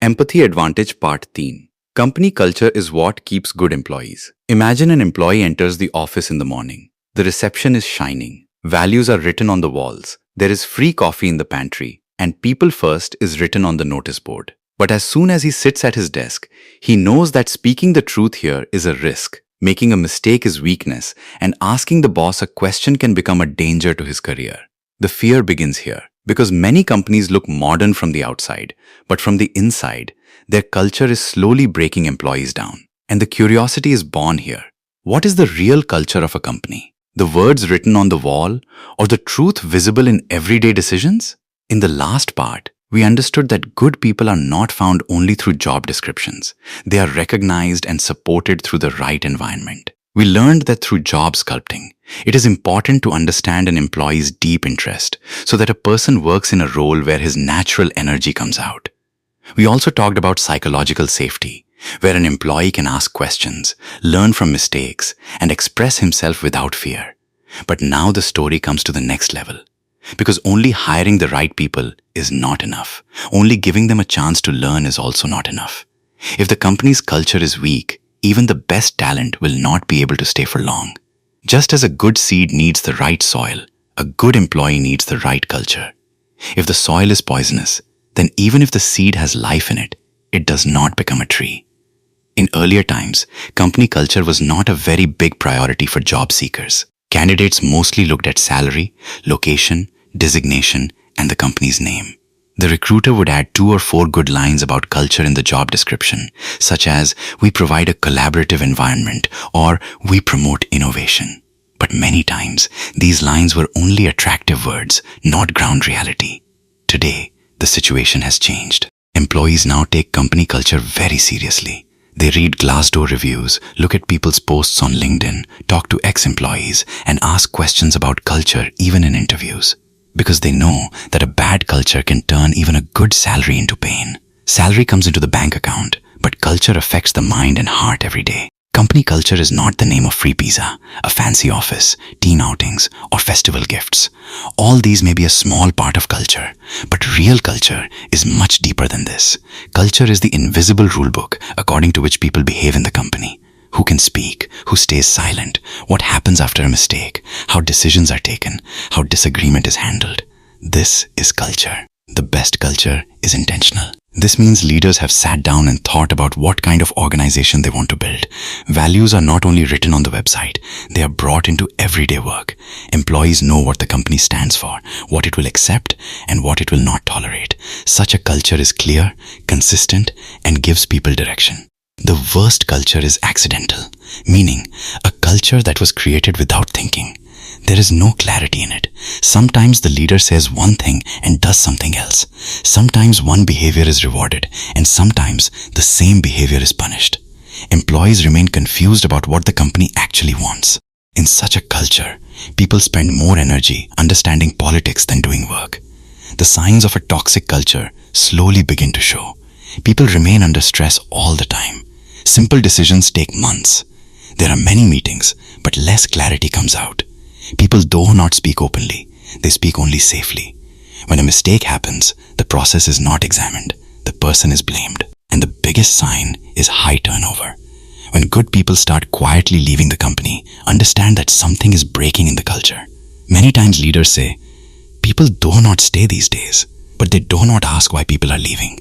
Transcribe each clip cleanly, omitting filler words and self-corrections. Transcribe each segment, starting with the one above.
Empathy Advantage Part 3. Company culture is what keeps good employees. Imagine an employee enters the office in the morning. The reception is shining. Values are written on the walls. There is free coffee in the pantry. And people first is written on the notice board. But as soon as he sits at his desk, he knows that speaking the truth here is a risk. Making a mistake is weakness, and asking the boss a question can become a danger to his career. The fear begins here, because many companies look modern from the outside, but from the inside, their culture is slowly breaking employees down. And the curiosity is born here. What is the real culture of a company? The words written on the wall, or the truth visible in everyday decisions? In the last part, we understood that good people are not found only through job descriptions. They are recognized and supported through the right environment. We learned that through job sculpting, it is important to understand an employee's deep interest so that a person works in a role where his natural energy comes out. We also talked about psychological safety, where an employee can ask questions, learn from mistakes, and express himself without fear. But now the story comes to the next level. Because only hiring the right people is not enough. Only giving them a chance to learn is also not enough. If the company's culture is weak, even the best talent will not be able to stay for long. Just as a good seed needs the right soil, a good employee needs the right culture. If the soil is poisonous, then even if the seed has life in it, it does not become a tree. In earlier times, company culture was not a very big priority for job seekers. Candidates mostly looked at salary, location, designation, and the company's name. The recruiter would add 2 or 4 good lines about culture in the job description, such as, "We provide a collaborative environment," or "We promote innovation." But many times, these lines were only attractive words, not ground reality. Today, the situation has changed. Employees now take company culture very seriously. They read Glassdoor reviews, look at people's posts on LinkedIn, talk to ex-employees, and ask questions about culture even in interviews. Because they know that a bad culture can turn even a good salary into pain. Salary comes into the bank account, but culture affects the mind and heart every day. Company culture is not the name of free pizza, a fancy office, team outings, or festival gifts. All these may be a small part of culture, but real culture is much deeper than this. Culture is the invisible rulebook according to which people behave in the company. Who can speak, who stays silent, what happens after a mistake, how decisions are taken, how disagreement is handled. This is culture. The best culture is intentional. This means leaders have sat down and thought about what kind of organization they want to build. Values are not only written on the website, they are brought into everyday work. Employees know what the company stands for, what it will accept, and what it will not tolerate. Such a culture is clear, consistent, and gives people direction. The worst culture is accidental, meaning a culture that was created without thinking. There is no clarity in it. Sometimes the leader says one thing and does something else. Sometimes one behavior is rewarded, and sometimes the same behavior is punished. Employees remain confused about what the company actually wants. In such a culture, people spend more energy understanding politics than doing work. The signs of a toxic culture slowly begin to show. People remain under stress all the time. Simple decisions take months. There are many meetings, but less clarity comes out. People do not speak openly. They speak only safely. When a mistake happens, the process is not examined. The person is blamed. And the biggest sign is high turnover. When good people start quietly leaving the company, understand that something is breaking in the culture. Many times leaders say, "People do not stay these days," but they do not ask why people are leaving.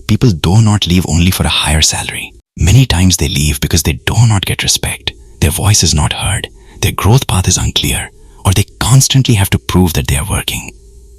People do not leave only for a higher salary. Many times they leave because they do not get respect. Their voice is not heard. Their growth path is unclear, or they constantly have to prove that they are working.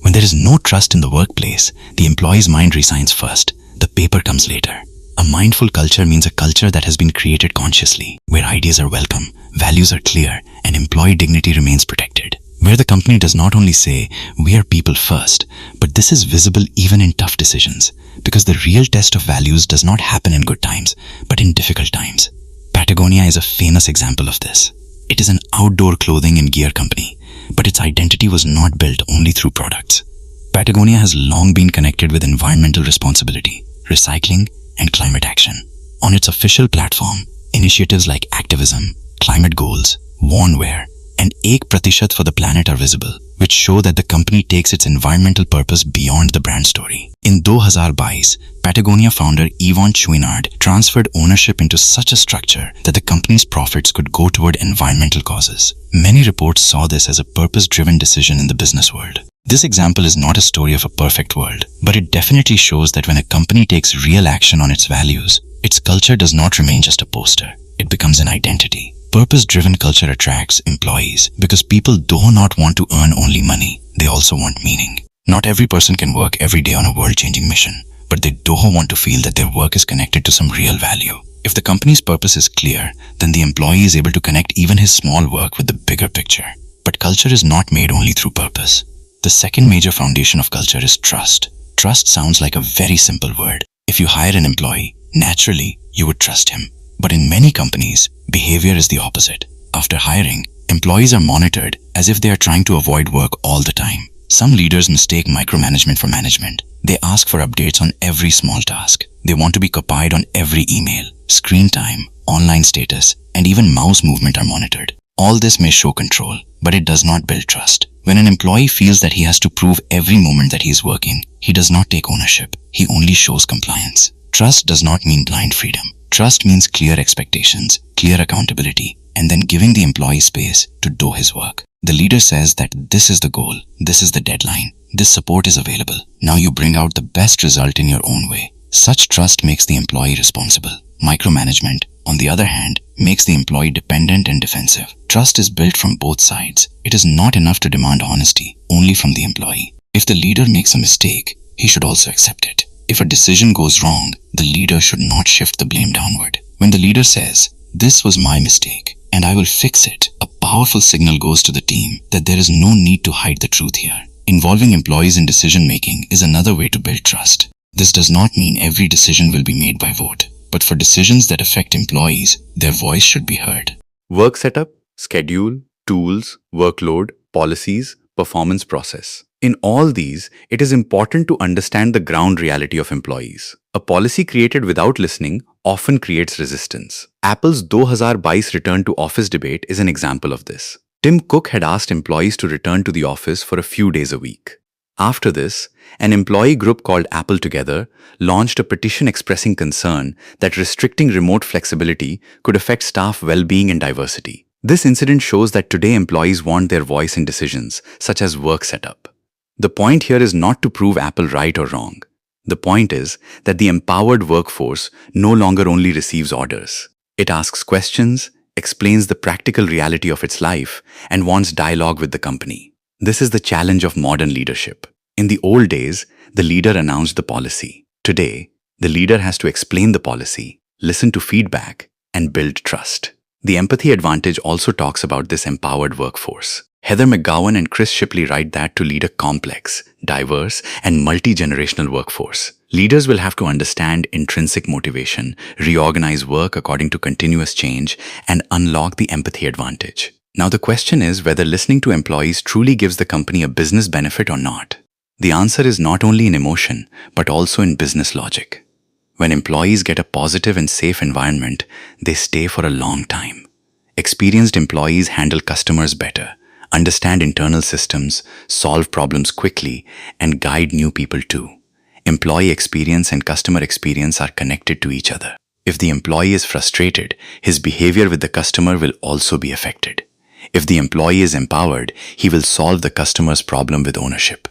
When there is no trust in the workplace, the employee's mind resigns first. The paper comes later. A mindful culture means a culture that has been created consciously, where ideas are welcome, values are clear, and employee dignity remains protected. Where the company does not only say, "We are people first," but this is visible even in tough decisions, because the real test of values does not happen in good times, but in difficult times. Patagonia is a famous example of this. It is an outdoor clothing and gear company, but its identity was not built only through products. Patagonia has long been connected with environmental responsibility, recycling, and climate action. On its official platform, initiatives like activism, climate goals, worn wear, and 1% for the planet are visible, which show that the company takes its environmental purpose beyond the brand story. In 2022, Patagonia founder 𝐮𝐻𝐿 transferred ownership into such a structure that the company's profits could go toward environmental causes. Many reports saw this as a purpose-driven decision in the business world. This example is not a story of a perfect world, but it definitely shows that when a company takes real action on its values, its culture does not remain just a poster. It becomes an identity. Purpose-driven culture attracts employees because people do not want to earn only money. They also want meaning. Not every person can work every day on a world-changing mission, but they do want to feel that their work is connected to some real value. If the company's purpose is clear, then the employee is able to connect even his small work with the bigger picture. But culture is not made only through purpose. The second major foundation of culture is trust. Trust sounds like a very simple word. If you hire an employee, naturally, you would trust him. But in many companies, behavior is the opposite. After hiring, employees are monitored as if they are trying to avoid work all the time. Some leaders mistake micromanagement for management. They ask for updates on every small task. They want to be copied on every email. Screen time, online status, and even mouse movement are monitored. All this may show control, but it does not build trust. When an employee feels that he has to prove every moment that he is working, he does not take ownership. He only shows compliance. Trust does not mean blind freedom. Trust means clear expectations, clear accountability, and then giving the employee space to do his work. The leader says that this is the goal, this is the deadline, this support is available. Now you bring out the best result in your own way. Such trust makes the employee responsible. Micromanagement, on the other hand, makes the employee dependent and defensive. Trust is built from both sides. It is not enough to demand honesty only from the employee. If the leader makes a mistake, he should also accept it. If a decision goes wrong, the leader should not shift the blame downward. When the leader says, "This was my mistake, and I will fix it," a powerful signal goes to the team that there is no need to hide the truth here. Involving employees in decision-making is another way to build trust. This does not mean every decision will be made by vote, but for decisions that affect employees, their voice should be heard. Work setup, schedule, tools, workload, policies, performance process. In all these, it is important to understand the ground reality of employees. A policy created without listening often creates resistance. Apple's 2022 return to office debate is an example of this. Tim Cook had asked employees to return to the office for a few days a week. After this, an employee group called Apple Together launched a petition expressing concern that restricting remote flexibility could affect staff well-being and diversity. This incident shows that today employees want their voice in decisions, such as work setup. The point here is not to prove Apple right or wrong. The point is that the empowered workforce no longer only receives orders. It asks questions, explains the practical reality of its life, and wants dialogue with the company. This is the challenge of modern leadership. In the old days, the leader announced the policy. Today, the leader has to explain the policy, listen to feedback, and build trust. The empathy advantage also talks about this empowered workforce. Heather McGowan and Chris Shipley write that to lead a complex, diverse, and multi-generational workforce, leaders will have to understand intrinsic motivation, reorganize work according to continuous change, and unlock the empathy advantage. Now the question is whether listening to employees truly gives the company a business benefit or not. The answer is not only in emotion, but also in business logic. When employees get a positive and safe environment, they stay for a long time. Experienced employees handle customers better, understand internal systems, solve problems quickly, and guide new people too. Employee experience and customer experience are connected to each other. If the employee is frustrated, his behavior with the customer will also be affected. If the employee is empowered, he will solve the customer's problem with ownership.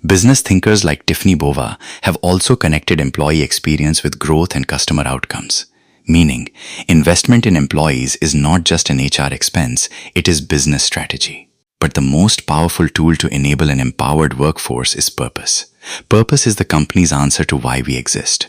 Business thinkers like Tiffany Bova have also connected employee experience with growth and customer outcomes. Meaning, investment in employees is not just an HR expense, it is business strategy. But the most powerful tool to enable an empowered workforce is purpose. Purpose is the company's answer to why we exist.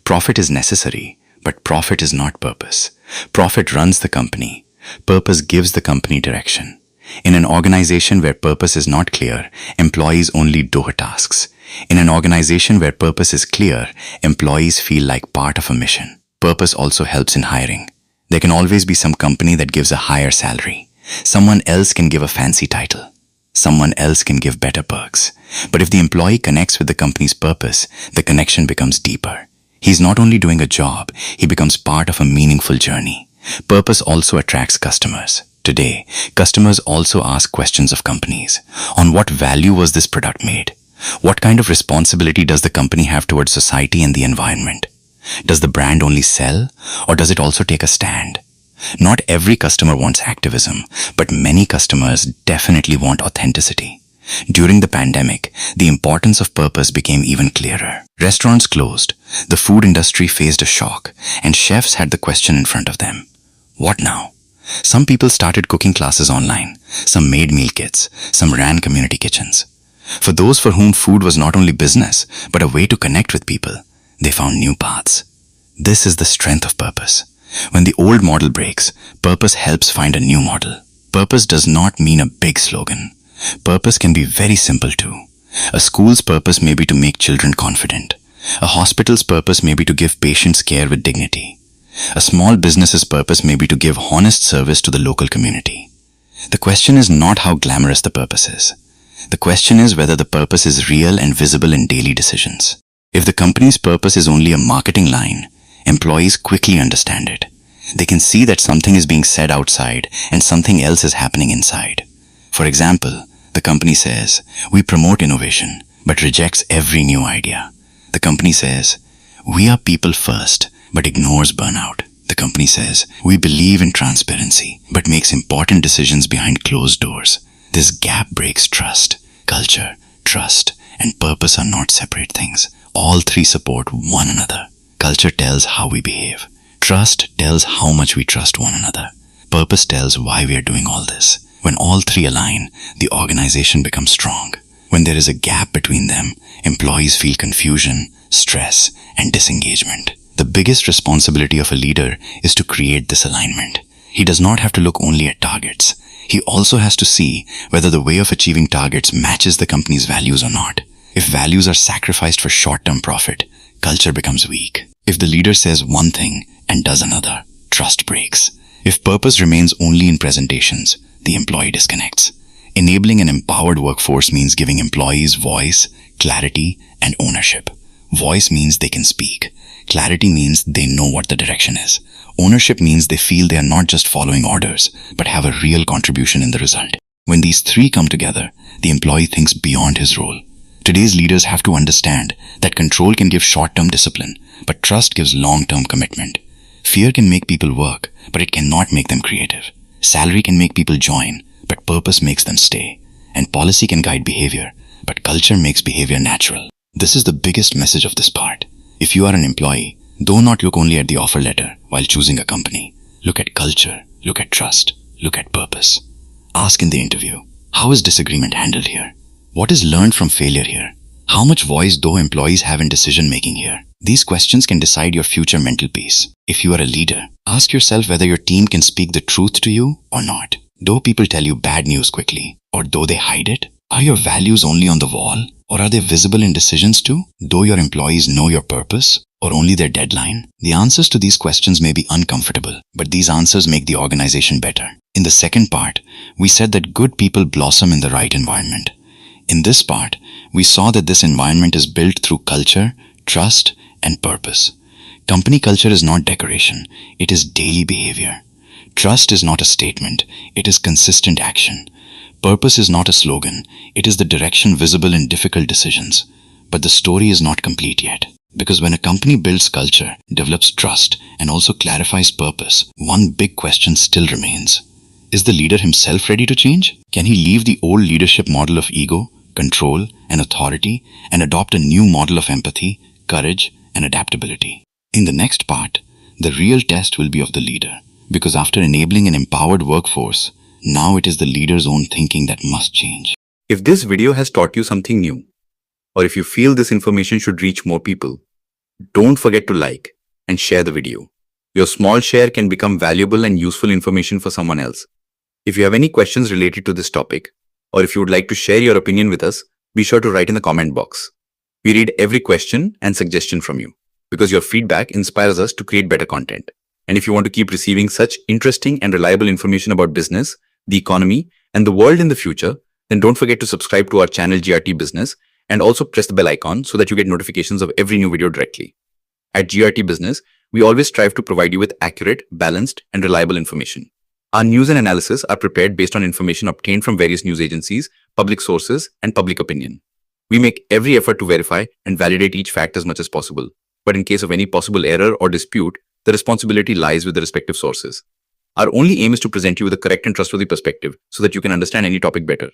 Profit is necessary, but profit is not purpose. Profit runs the company. Purpose gives the company direction. In an organization where purpose is not clear, employees only do tasks. In an organization where purpose is clear, employees feel like part of a mission. Purpose also helps in hiring. There can always be some company that gives a higher salary. Someone else can give a fancy title. Someone else can give better perks. But if the employee connects with the company's purpose, the connection becomes deeper. He's not only doing a job, he becomes part of a meaningful journey. Purpose also attracts customers. Today, customers also ask questions of companies. On what value was this product made? What kind of responsibility does the company have towards society and the environment? Does the brand only sell, or does it also take a stand? Not every customer wants activism, but many customers definitely want authenticity. During the pandemic, the importance of purpose became even clearer. Restaurants closed, the food industry faced a shock, and chefs had the question in front of them. What now? Some people started cooking classes online, some made meal kits, some ran community kitchens. For those for whom food was not only business, but a way to connect with people, they found new paths. This is the strength of purpose. When the old model breaks, purpose helps find a new model. Purpose does not mean a big slogan. Purpose can be very simple too. A school's purpose may be to make children confident. A hospital's purpose may be to give patients care with dignity. A small business's purpose may be to give honest service to the local community. The question is not how glamorous the purpose is. The question is whether the purpose is real and visible in daily decisions. If the company's purpose is only a marketing line, employees quickly understand it. They can see that something is being said outside and something else is happening inside. For example, the company says, "We promote innovation, but rejects every new idea." The company says, "We are people first, but ignores burnout." The company says, "We believe in transparency, but makes important decisions behind closed doors." This gap breaks trust. Culture, trust, and purpose are not separate things. All three support one another. Culture tells how we behave. Trust tells how much we trust one another. Purpose tells why we are doing all this. When all three align, the organization becomes strong. When there is a gap between them, employees feel confusion, stress, and disengagement. The biggest responsibility of a leader is to create this alignment. He does not have to look only at targets. He also has to see whether the way of achieving targets matches the company's values or not. If values are sacrificed for short-term profit, culture becomes weak. If the leader says one thing and does another, trust breaks. If purpose remains only in presentations, the employee disconnects. Enabling an empowered workforce means giving employees voice, clarity, and ownership. Voice means they can speak. Clarity means they know what the direction is. Ownership means they feel they are not just following orders, but have a real contribution in the result. When these three come together, the employee thinks beyond his role. Today's leaders have to understand that control can give short-term discipline, but trust gives long-term commitment. Fear can make people work, but it cannot make them creative. Salary can make people join, but purpose makes them stay. And policy can guide behavior, but culture makes behavior natural. This is the biggest message of this part. If you are an employee, do not look only at the offer letter while choosing a company. Look at culture, look at trust, look at purpose. Ask in the interview, how is disagreement handled here? What is learned from failure here? How much voice do employees have in decision-making here? These questions can decide your future mental peace. If you are a leader, ask yourself whether your team can speak the truth to you or not. Do people tell you bad news quickly, or do they hide it? Are your values only on the wall, or are they visible in decisions too? Do your employees know your purpose, or only their deadline? The answers to these questions may be uncomfortable, but these answers make the organization better. In the second part, we said that good people blossom in the right environment. In this part, we saw that this environment is built through culture, trust, and purpose. Company culture is not decoration, it is daily behavior. Trust is not a statement, it is consistent action. Purpose is not a slogan, it is the direction visible in difficult decisions. But the story is not complete yet. Because when a company builds culture, develops trust, and also clarifies purpose, one big question still remains. Is the leader himself ready to change? Can he leave the old leadership model of ego, control, and authority and adopt a new model of empathy, courage, and adaptability? In the next part, the real test will be of the leader, because after enabling an empowered workforce, now it is the leader's own thinking that must change. If this video has taught you something new, or if you feel this information should reach more people, don't forget to like and share the video. Your small share can become valuable and useful information for someone else. If you have any questions related to this topic, or if you would like to share your opinion with us, be sure to write in the comment box. We read every question and suggestion from you, because your feedback inspires us to create better content. And if you want to keep receiving such interesting and reliable information about business, the economy, and the world in the future, then don't forget to subscribe to our channel GRT Business and also press the bell icon so that you get notifications of every new video directly. At GRT Business, we always strive to provide you with accurate, balanced, and reliable information. Our news and analysis are prepared based on information obtained from various news agencies, public sources, and public opinion. We make every effort to verify and validate each fact as much as possible. But in case of any possible error or dispute, the responsibility lies with the respective sources. Our only aim is to present you with a correct and trustworthy perspective so that you can understand any topic better.